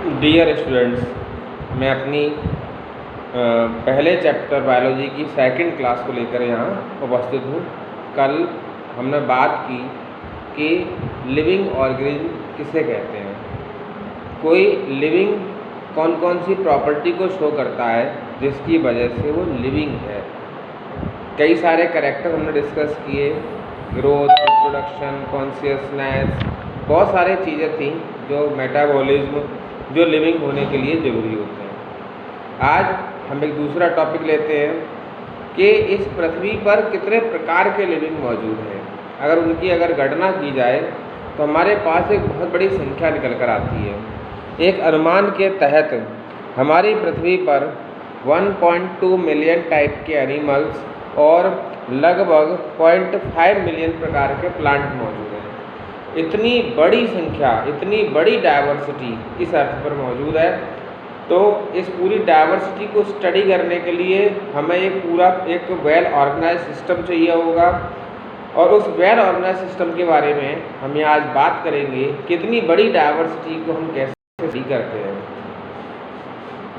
Dear students, मैं अपनी पहले चैप्टर बायोलॉजी की सेकंड क्लास को लेकर यहाँ उपस्थित हूँ। कल हमने बात की कि लिविंग ऑर्गेनिज्म किसे कहते हैं, कोई लिविंग कौन कौन सी प्रॉपर्टी को शो करता है जिसकी वजह से वो लिविंग है। कई सारे कैरेक्टर हमने डिस्कस किए, ग्रोथ, रिप्रोडक्शन, कॉन्शियसनेस, बहुत सारी चीज़ें थी जो मेटाबॉलिज्म जो लिविंग होने के लिए ज़रूरी होते हैं। आज हम एक दूसरा टॉपिक लेते हैं कि इस पृथ्वी पर कितने प्रकार के लिविंग मौजूद हैं। अगर उनकी गणना की जाए तो हमारे पास एक बहुत बड़ी संख्या निकल कर आती है। एक अनुमान के तहत हमारी पृथ्वी पर 1.2 मिलियन टाइप के एनिमल्स और लगभग 0.5 मिलियन प्रकार के प्लांट मौजूद हैं। इतनी बड़ी संख्या, इतनी बड़ी डाइवर्सिटी इस अर्थ पर मौजूद है, तो इस पूरी डाइवर्सिटी को स्टडी करने के लिए हमें एक वेल ऑर्गेनाइज सिस्टम चाहिए होगा। और उस वेल ऑर्गेनाइज सिस्टम के बारे में हम आज बात करेंगे कि इतनी बड़ी डाइवर्सिटी को हम कैसे स्टडी करते हैं।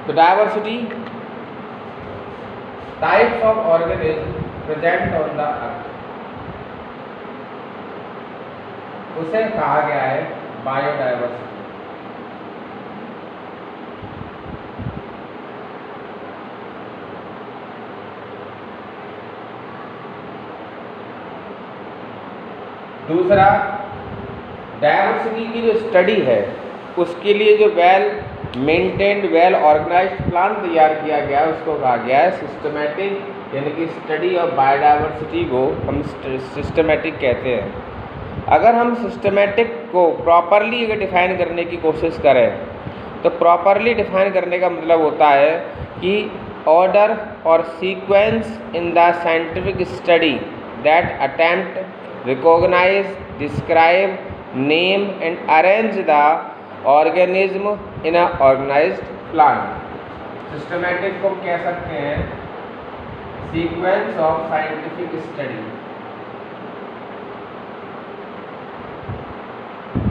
तो diversity types of organism present on the earth, उसे कहा गया है बायोडाइवर्सिटी। दूसरा, डाइवर्सिटी की जो स्टडी है उसके लिए जो well maintained, well organised plan तैयार किया गया है उसको कहा गया है सिस्टमैटिक, यानी कि स्टडी ऑफ बायोडाइवर्सिटी को हम सिस्टमैटिक कहते हैं। अगर हम सिस्टमैटिक को प्रॉपरली डिफ़ाइन करने की कोशिश करें तो प्रॉपरली डिफ़ाइन करने का मतलब होता है कि ऑर्डर और sequence in the scientific study that attempt recognize, describe, name and arrange the organism in a organized plan. Systematic को कह सकते हैं sequence of scientific study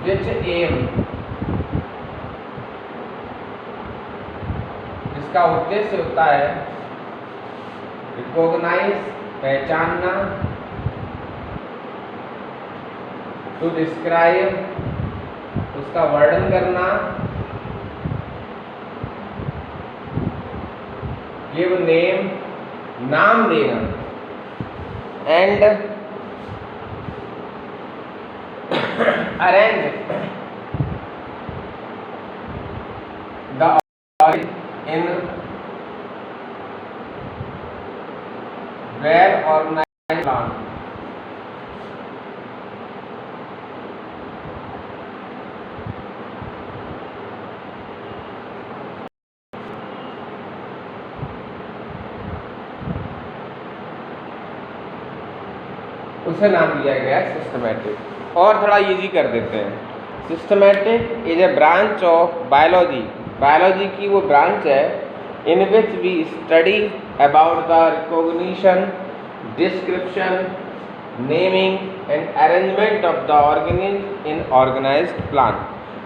which aim, इसका उद्देश्य होता है recognize, पहचानना, टू डिस्क्राइब, उसका वर्णन करना, गिव नेम, नाम देना, and arrange the in well organised plan. उसे नाम दिया गया है सिस्टमैटिक। और थोड़ा इजी कर देते हैं। Systematic is a branch of biology, biology की वो ब्रांच है in which we study about the recognition, description, naming and arrangement of the organism in organized plan.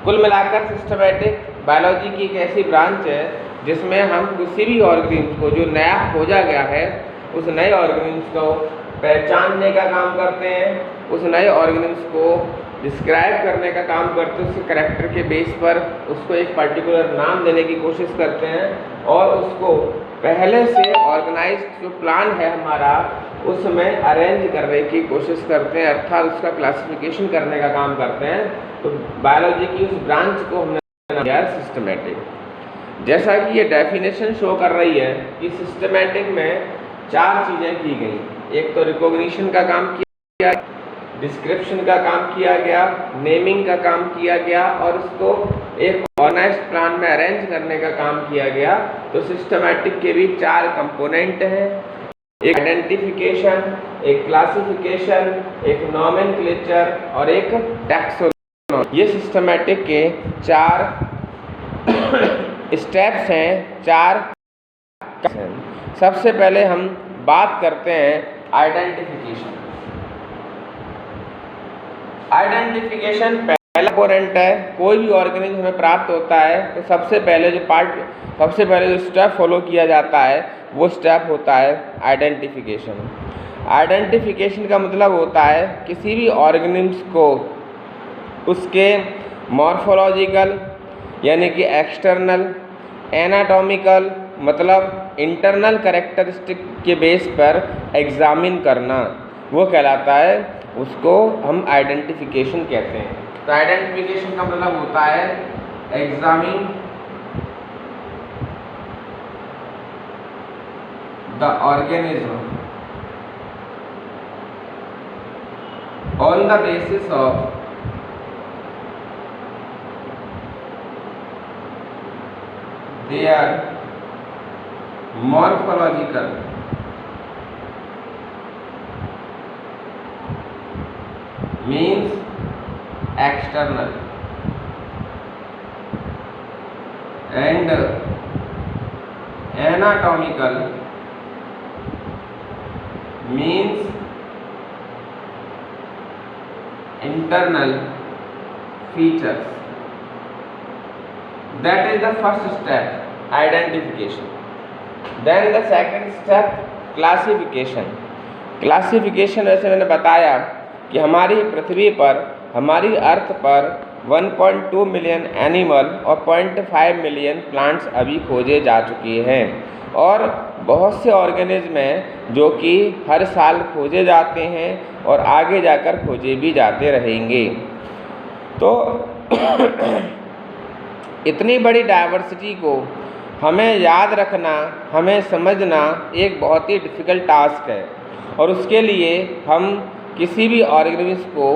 कुल मिलाकर सिस्टमैटिक बायोलॉजी की एक ऐसी ब्रांच है जिसमें हम किसी भी ऑर्गेनिज्म को जो नया खोजा गया है उस नए ऑर्गेनिज्म को पहचानने का काम करते हैं, उस नए ऑर्गेनिज्म को डिस्क्राइब करने का काम करते हैं, उसके करैक्टर के बेस पर उसको एक पर्टिकुलर नाम देने की कोशिश करते हैं और उसको पहले से ऑर्गेनाइज्ड जो प्लान है हमारा उसमें अरेंज करने की कोशिश करते हैं, अर्थात उसका क्लासिफिकेशन करने का काम करते हैं। तो बायोलॉजी की उस ब्रांच को हमने नाम दिया सिस्टमैटिक। जैसा कि ये डेफिनेशन शो कर रही है कि सिस्टमैटिक में 4 चीज़ें की गई। एक तो रिकॉग्निशन का काम किया, डिस्क्रिप्शन का काम किया गया, नेमिंग का काम किया गया और उसको एक ऑर्गेनाइज्ड प्लान में अरेंज करने का काम किया गया। तो सिस्टमैटिक के भी 4 कंपोनेंट हैं, एक आइडेंटिफिकेशन, एक क्लासिफिकेशन, एक नॉमेनक्लेचर और एक टैक्सोनॉमी। ये सिस्टमैटिक के 4 स्टेप्स हैं, 4। सबसे पहले हम बात करते हैं आइडेंटिफिकेशन। आइडेंटिफिकेशन पहला कंपोनेंट है, कोई भी ऑर्गेनिज्म हमें प्राप्त होता है तो सबसे पहले जो स्टेप फॉलो किया जाता है वो स्टेप होता है आइडेंटिफिकेशन। आइडेंटिफिकेशन का मतलब होता है किसी भी ऑर्गेनिज्म को उसके मॉर्फोलॉजिकल यानी कि एक्सटर्नल, एनाटॉमिकल मतलब इंटरनल कैरेक्टरिस्टिक के बेस पर एग्जामिन करना, वो कहलाता है, उसको हम आइडेंटिफिकेशन कहते हैं। तो आइडेंटिफिकेशन का मतलब होता है examine the organism on the basis of their morphological means external and anatomical means internal features. That is the first step, identification. Then the second step, classification. Classification वैसे मैंने बताया कि हमारी पृथ्वी पर, हमारी अर्थ पर 1.2 मिलियन एनिमल और 0.5 मिलियन प्लांट्स अभी खोजे जा चुके हैं और बहुत से ऑर्गेनिज्म हैं जो कि हर साल खोजे जाते हैं और आगे जाकर खोजे भी जाते रहेंगे। तो इतनी बड़ी डाइवर्सिटी को हमें याद रखना, हमें समझना एक बहुत ही डिफ़िकल्ट टास्क है और उसके लिए हम किसी भी ऑर्गेनिज्म को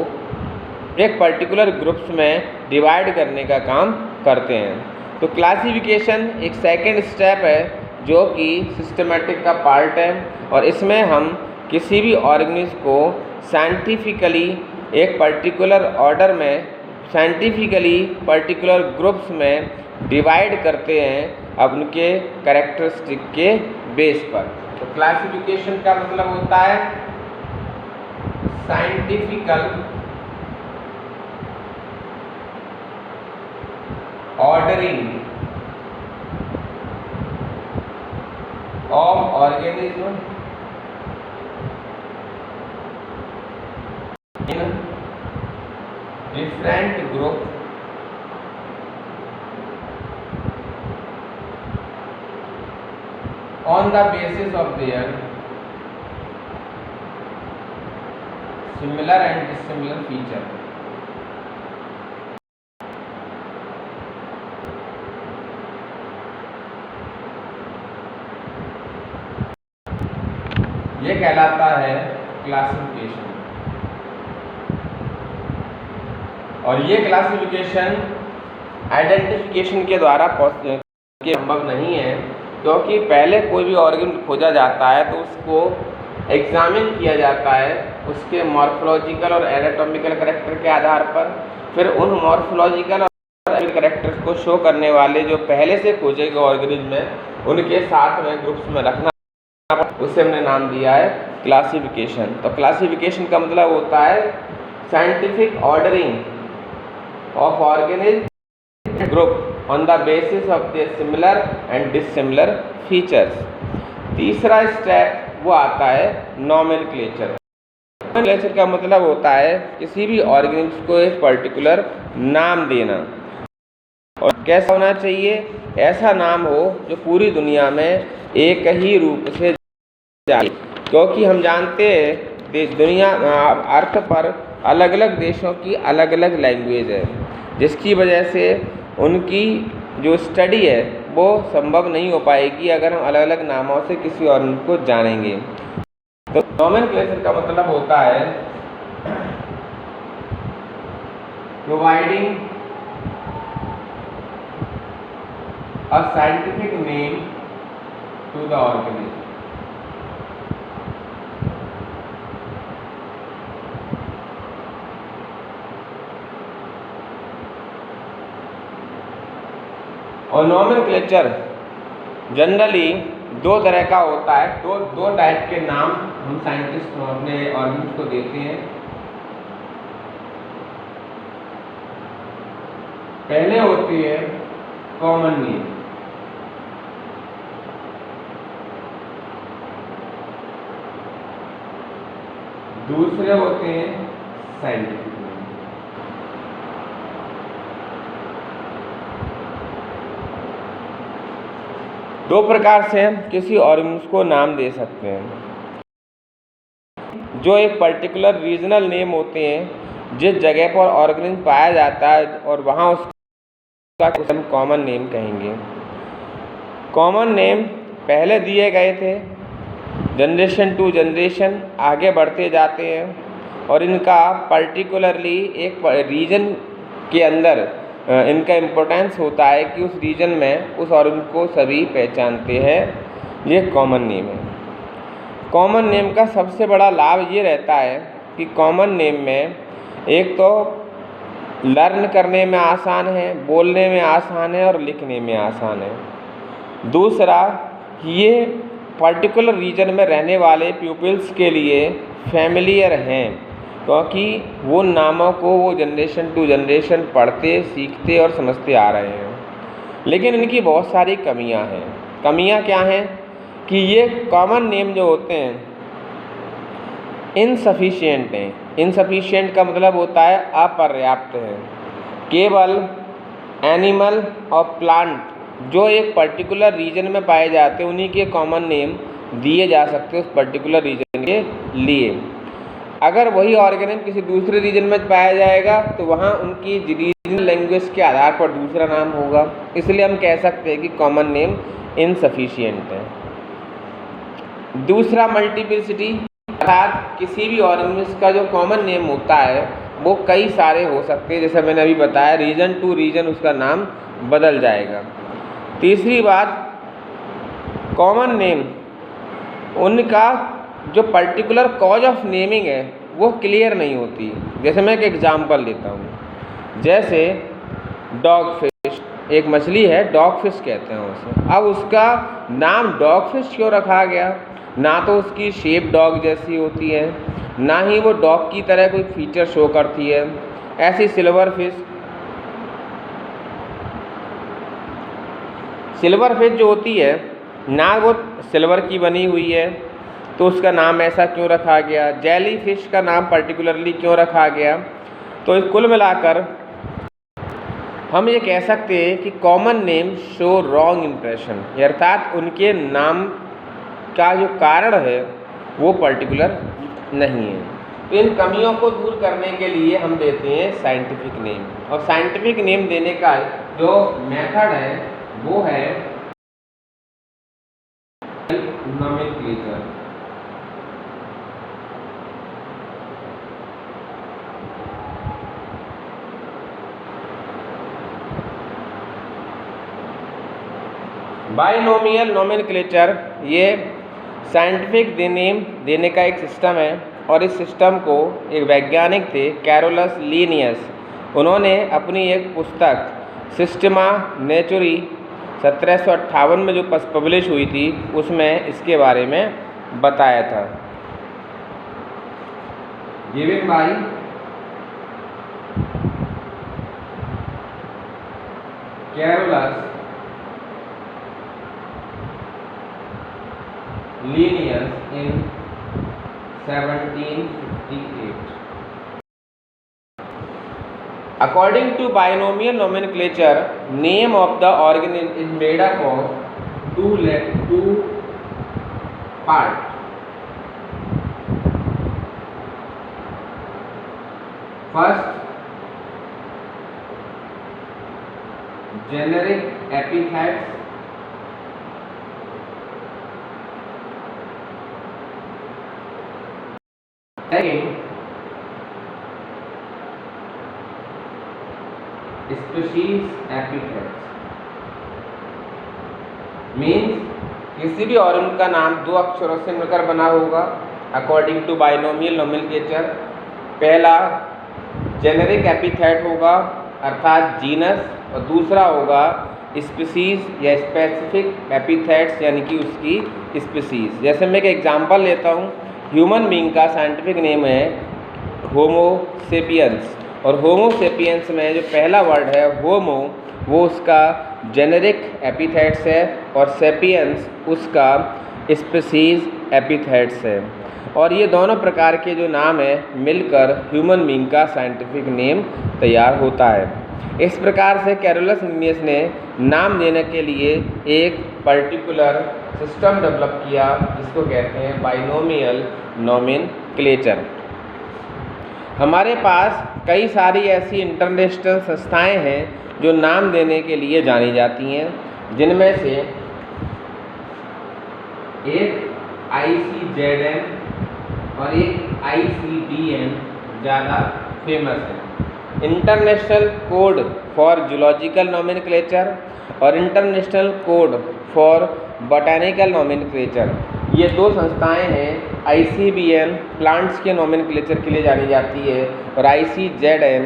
एक पर्टिकुलर ग्रुप्स में डिवाइड करने का काम करते हैं। तो क्लासिफिकेशन एक सेकंड स्टेप है जो कि सिस्टमेटिक का पार्ट है और इसमें हम किसी भी ऑर्गेनिज्म को साइंटिफिकली एक पर्टिकुलर ऑर्डर में, साइंटिफिकली पर्टिकुलर ग्रुप्स में डिवाइड करते हैं उनके कैरेक्टरिस्टिक के बेस पर। तो क्लासिफिकेशन का मतलब होता है scientifical ordering of organism in different group on the basis of their similar and dissimilar feature. ये कहलाता है क्लासिफिकेशन और ये क्लासिफिकेशन आइडेंटिफिकेशन के द्वारा संभव नहीं है क्योंकि पहले कोई भी ऑर्गेनिज्म खोजा जाता है तो उसको एग्जामिन किया जाता है उसके मॉर्फोलॉजिकल और एनाटॉमिकल कैरेक्टर के आधार पर। फिर उन मॉर्फोलॉजिकल और कैरेक्टर्स को शो करने वाले जो पहले से खोजे गए ऑर्गेनिज्म हैं उनके साथ में ग्रुप्स में रखना, उसे हमने नाम दिया है क्लासिफिकेशन। तो क्लासिफिकेशन का मतलब होता है scientific ordering of organism group on the basis of their similar and dissimilar features. तीसरा स्टेप वो आता है नॉमेनक्लेचर। नॉमेनक्लेचर का मतलब होता है किसी भी ऑर्गेनिज्म को एक पर्टिकुलर नाम देना और कैसा होना चाहिए, ऐसा नाम हो जो पूरी दुनिया में एक ही रूप से जाए, क्योंकि हम जानते हैं दुनिया अर्थ पर अलग अलग देशों की अलग अलग लैंग्वेज है, जिसकी वजह से उनकी जो स्टडी है वो संभव नहीं हो पाएगी अगर हम अलग अलग नामों से किसी और को जानेंगे। तो नॉमेनक्लेचर का मतलब होता है providing a scientific name to the organism। और नॉमेनक्लेचर जनरली दो तरह का होता है, दो टाइप के नाम हम साइंटिस्ट अपने ऑर्गेनिज्म को देते हैं। पहले होते हैं कॉमन नेम, दूसरे होते हैं साइंटिफिक नेम। दो प्रकार से हम किसी ऑर्गेनिज्म को नाम दे सकते हैं। जो एक पर्टिकुलर रीजनल नेम होते हैं, जिस जगह पर ऑर्गेनिज्म पाया जाता है और वहाँ उसका हम कॉमन नेम कहेंगे। कॉमन नेम पहले दिए गए थे, जनरेशन टू जनरेशन आगे बढ़ते जाते हैं और इनका पर्टिकुलरली एक रीजन के अंदर इनका इम्पोर्टेंस होता है कि उस रीजन में उस ऑर्गेनिज्म को सभी पहचानते हैं। ये कॉमन नेम है। कॉमन नेम का सबसे बड़ा लाभ ये रहता है कि कॉमन नेम में एक तो लर्न करने में आसान है, बोलने में आसान है और लिखने में आसान है। दूसरा, ये पर्टिकुलर रीजन में रहने वाले पीपल्स के लिए फैमिलियर हैं, क्योंकि वो नामों को वो जनरेशन टू जनरेशन पढ़ते, सीखते और समझते आ रहे हैं। लेकिन इनकी बहुत सारी कमियां हैं। कमियां क्या हैं कि ये कॉमन नेम जो होते हैं इनसफिशिएंट हैं। इनसफिशिएंट का मतलब होता है अपर्याप्त है। केवल एनिमल और प्लांट जो एक पर्टिकुलर रीजन में पाए जाते हैं उन्हीं के कॉमन नेम दिए जा सकते हैं उस पर्टिकुलर रीजन के लिए। अगर वही ऑर्गेनिज्म किसी दूसरे रीजन में पाया जाएगा तो वहाँ उनकी रीजनल लैंग्वेज के आधार पर दूसरा नाम होगा। इसलिए हम कह सकते हैं कि कॉमन नेम इनसफिशिएंट है। दूसरा, मल्टीप्लिसिटी, अर्थात किसी भी ऑर्गेनिज्म का जो कॉमन नेम होता है वो कई सारे हो सकते हैं। जैसे मैंने अभी बताया, रीजन टू रीजन उसका नाम बदल जाएगा। तीसरी बात, कॉमन नेम उनका जो पर्टिकुलर कॉज ऑफ नेमिंग है वो क्लियर नहीं होती। जैसे मैं एक एग्जांपल लेता हूँ, जैसे डॉग फिश, एक मछली है, डॉग फिश कहते हैं उसे। अब उसका नाम डॉग फिश क्यों रखा गया? ना तो उसकी शेप डॉग जैसी होती है, ना ही वो डॉग की तरह कोई फीचर शो करती है। ऐसी सिल्वर फिश जो होती है ना वो सिल्वर की बनी हुई है, तो उसका नाम ऐसा क्यों रखा गया? जेली फिश का नाम पर्टिकुलरली क्यों रखा गया? तो कुल मिलाकर हम ये कह सकते हैं कि common name show wrong impression, अर्थात उनके नाम का जो कारण है वो पर्टिकुलर नहीं है। तो इन कमियों को दूर करने के लिए हम देते हैं साइंटिफिक नेम। और साइंटिफिक नेम देने का जो मेथड है वो है नोमेनक्लेचर। बाइनोमियल नोमेनक्लेचर ये साइंटिफिक नेम देने का एक सिस्टम है और इस सिस्टम को एक वैज्ञानिक थे कैरोलस लीनियस, उन्होंने अपनी एक पुस्तक सिस्टमा नेचुरी 1758 में जो पब्लिश हुई थी उसमें इसके बारे में बताया था। Given by Carolus Linnaeus in 1758. According to binomial nomenclature, name of the organism is made up of two parts. First, generic epithets. Second, species epithets. Means किसी भी ऑर्गेनिज्म का नाम दो अक्षरों से मिलकर बना होगा अकॉर्डिंग टू बाइनोमियल नोमेनक्लेचर। पहला जेनेरिक एपिथेट होगा अर्थात जीनस, और दूसरा होगा स्पीसीज या स्पेसिफिक एपिथेट्स यानी कि उसकी स्पीसीज। जैसे मैं एक एग्जांपल लेता हूँ, ह्यूमन बीइंग का साइंटिफिक नेम है होमो सेपियंस, और होमो सेपियंस में जो पहला वर्ड है होमो, वो उसका जेनेरिक एपिथेट्स है और सेपियंस उसका स्पीशीज एपिथेट्स है। और ये दोनों प्रकार के जो नाम है मिलकर ह्यूमन बीइंग का साइंटिफिक नेम तैयार होता है। इस प्रकार से कैरोलस लिनियस ने नाम देने के लिए एक पर्टिकुलर सिस्टम डेवलप किया जिसको कहते हैं बाइनोमियल नोमेनक्लेचर। हमारे पास कई सारी ऐसी इंटरनेशनल संस्थाएं हैं जो नाम देने के लिए जानी जाती हैं, जिनमें से एक ICZN और एक ICDN ज़्यादा फेमस है। International code for zoological nomenclature और international code for botanical nomenclature, ये दो संस्थाएं हैं। ICBN प्लांट्स के नोमेनक्लेचर के लिए जानी जाती है और ICZN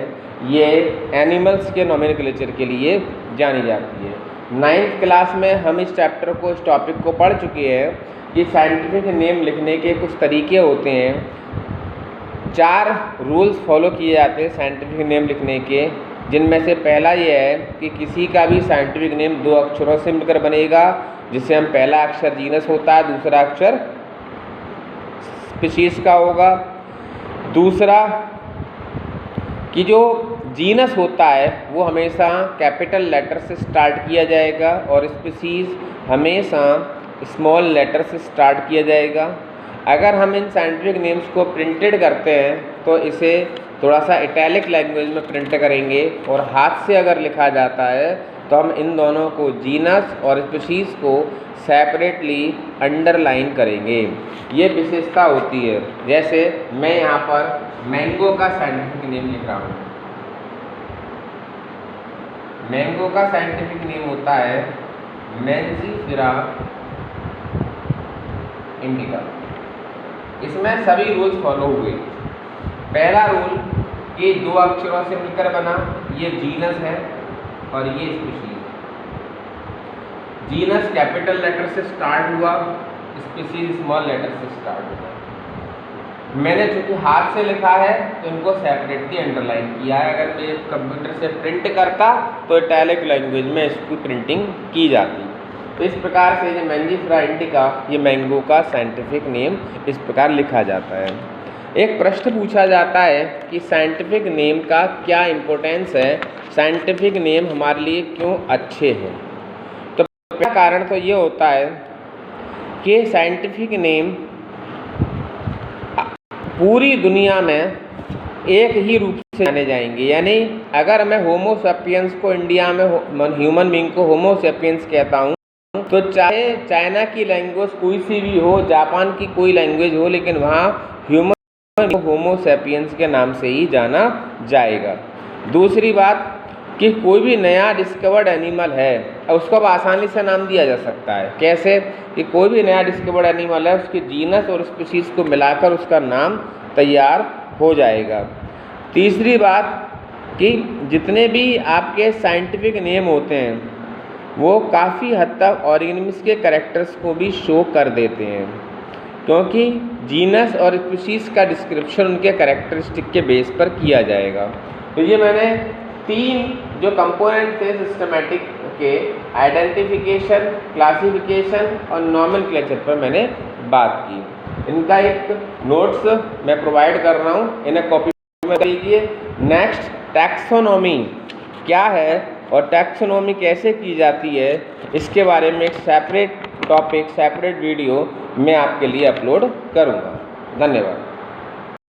ये एनिमल्स के नोमेनक्लेचर के लिए जानी जाती है। 9th क्लास में हम इस चैप्टर को, इस टॉपिक को पढ़ चुके हैं कि साइंटिफिक नेम लिखने के कुछ तरीके होते हैं। 4 रूल्स फॉलो किए जाते हैं साइंटिफिक नेम लिखने के, जिनमें से पहला ये है कि किसी का भी साइंटिफिक नेम 2 अक्षरों से मिलकर बनेगा, जिससे हम पहला अक्षर जीनस होता है, दूसरा अक्षर स्पीशीज का होगा। दूसरा कि जो जीनस होता है वो हमेशा कैपिटल लेटर से स्टार्ट किया जाएगा और स्पीशीज हमेशा स्मॉल लेटर से स्टार्ट किया जाएगा। अगर हम इन साइंटिफिक नेम्स को प्रिंटेड करते हैं तो इसे थोड़ा सा इटैलिक लैंग्वेज में प्रिंट करेंगे, और हाथ से अगर लिखा जाता है तो हम इन दोनों को जीनस और स्पीशीज को सेपरेटली अंडरलाइन करेंगे। ये विशेषता होती है। जैसे मैं यहाँ पर मैंगो का साइंटिफिक नेम लिख रहा हूँ। मैंगो का साइंटिफिक नेम होता है मैंजीफेरा इंडिका। इसमें सभी रूल्स फॉलो हुए। पहला रूल कि 2 अक्षरों से मिलकर बना, ये जीनस है और ये स्पीशीज। जीनस कैपिटल लेटर से स्टार्ट हुआ, स्पीशीज स्मॉल लेटर से स्टार्ट हुआ। मैंने चूँकि हाथ से लिखा है तो इनको सेपरेटली अंडरलाइन किया है। अगर मैं कंप्यूटर से प्रिंट करता तो इटैलिक लैंग्वेज में इसकी प्रिंटिंग की जाती। तो इस प्रकार से ये मैंजीफेरा इंडिका, ये मैंगो का साइंटिफिक नेम इस प्रकार लिखा जाता है। एक प्रश्न पूछा जाता है कि साइंटिफिक नेम का क्या इम्पोर्टेंस है, साइंटिफिक नेम हमारे लिए क्यों अच्छे हैं। तो पहला कारण तो ये होता है कि साइंटिफिक नेम पूरी दुनिया में एक ही रूप से जाने जाएंगे। यानी अगर मैं होमो सेपियंस को इंडिया में ह्यूमन बीइंग को होमो सेपियंस कहता हूँ, तो चाहे चाइना की लैंग्वेज कोई सी भी हो, जापान की कोई लैंग्वेज हो, लेकिन वहाँ ह्यूमन होमो सेपियंस के नाम से ही जाना जाएगा। दूसरी बात कि कोई भी नया डिस्कवर्ड एनिमल है उसको अब आसानी से नाम दिया जा सकता है। कैसे कि कोई भी नया डिस्कवर्ड एनिमल है, उसके जीनस और स्पीशीज को मिलाकर उसका नाम तैयार हो जाएगा। तीसरी बात कि जितने भी आपके साइंटिफिक नेम होते हैं वो काफ़ी हद तक ऑर्गेनिम्स के कैरेक्टर्स को भी शो कर देते हैं, क्योंकि जीनस और स्पीशीज़ का डिस्क्रिप्शन उनके कैरेक्टरिस्टिक के बेस पर किया जाएगा। तो ये मैंने 3 जो कंपोनेंट थे सिस्टमैटिक के, आइडेंटिफिकेशन, क्लासिफिकेशन और नोमेनक्लेचर पर मैंने बात की। इनका एक नोट्स मैं प्रोवाइड कर रहा हूँ, इन्हें कॉपी में लीजिए। नेक्स्ट, टैक्सोनॉमी क्या है और टैक्सोनॉमी कैसे की जाती है, इसके बारे में एक सेपरेट टॉपिक, सेपरेट वीडियो मैं आपके लिए अपलोड करूँगा। धन्यवाद।